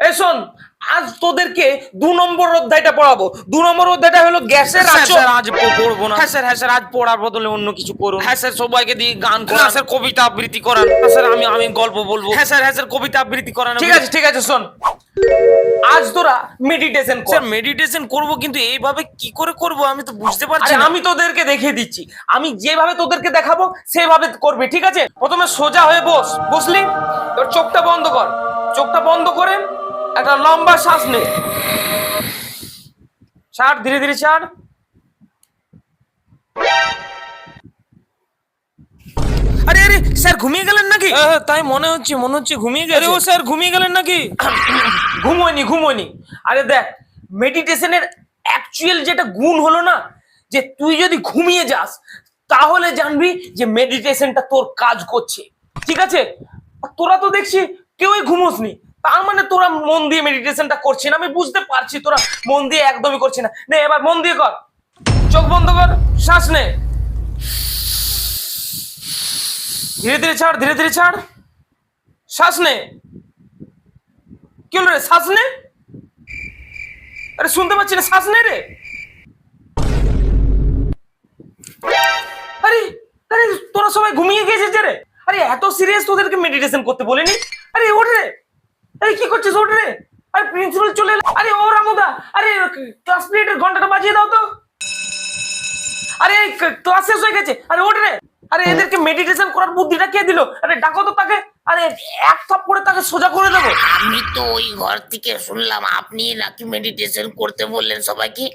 এই শোন, আজ তোদেরকে 2 নম্বর অধ্যায়টা পড়াবো। 2 নম্বর অধ্যায়টা হলো গ্যাসের আচরণ। স্যার আজ পড়বো না। হ্যাঁ স্যার আজ পড়ার বদলে অন্য কিছু করুন। হ্যাঁ স্যার সবাইকে দিয়ে গান করান। স্যার কবিতা আবৃত্তি করান। স্যার আমি গল্প বলবো। হ্যাঁ স্যার কবিতা আবৃত্তি করান। ঠিক আছে শোন, আজ তোরা মেডিটেশন কর। স্যার মেডিটেশন করব, কিন্তু এইভাবে কি করে করব আমি তো বুঝতে পারছি আরে না। আমি তোদেরকে দেখিয়ে দিচ্ছি, আমি যেভাবে তোদেরকে দেখাবো সেভাবে করবি, ঠিক আছে? প্রথমে সোজা হয়ে বসলি, এবার চোখটা বন্ধ কর। চোখটা বন্ধ করে একটা লম্বা শ্বাস নে। ছাড়, ধীরে ধীরে ছাড়। আরে স্যার ঘুমিয়ে গেলেন নাকি? তাই মনে হচ্ছে ঘুমিয়ে গেলেন। ও স্যার ঘুমিয়ে গেলেন নাকি? ঘুমোয়নি। আরে দেখ, মেডিটেশনের অ্যাকচুয়াল যেটা গুণ হলো না, যে তুই যদি ঘুমিয়ে যাস তাহলে জানবি যে মেডিটেশনটা তোর কাজ করছে, ঠিক আছে? আর তোরা তো দেখছি কেউই ঘুমোসনি, তার মানে তোরা মন দিয়ে মেডিটেশনটা করছিস না। আমি বুঝতে পারছি তোরা মন দিয়ে একদমই করছিস না। নে এবার মন দিয়ে কর, চোখ বন্ধ কর, শ্বাস নে, ধীরে ধীরে ছাড়, শ্বাস নে। কি হলো রে, শ্বাস নে। আরে শুনতে পাচ্ছি না, শ্বাস নে রে। আরে আরে তোরা সবাই ঘুমিয়ে গেছিস রে। আরে এত সিরিয়াস তোদেরকে মেডিটেশন করতে বলিনি। আরে ওঠ রে, আরে কি করছিস, ওঠ রে। আরে প্রিন্সিপাল চলে এলো। আরে ও রামুদা, আরে ক্লাস পিরিয়ডের ঘন্টাটা বাজিয়ে দাও তো। আরে ক্লাস শেষ হয়ে গেছে, আরে ওঠ রে। আরে এদেরকে মেডিটেশন করার বুদ্ধিটা কে দিল? আরে ডাকো তো তাকে। আরে এক থাপ্পড়ে তাকে সোজা করে দেবো। আমি তো ওই ঘর থেকে শুনলাম আপনি নাকি মেডিটেশন করতে বললেন সবাইকে।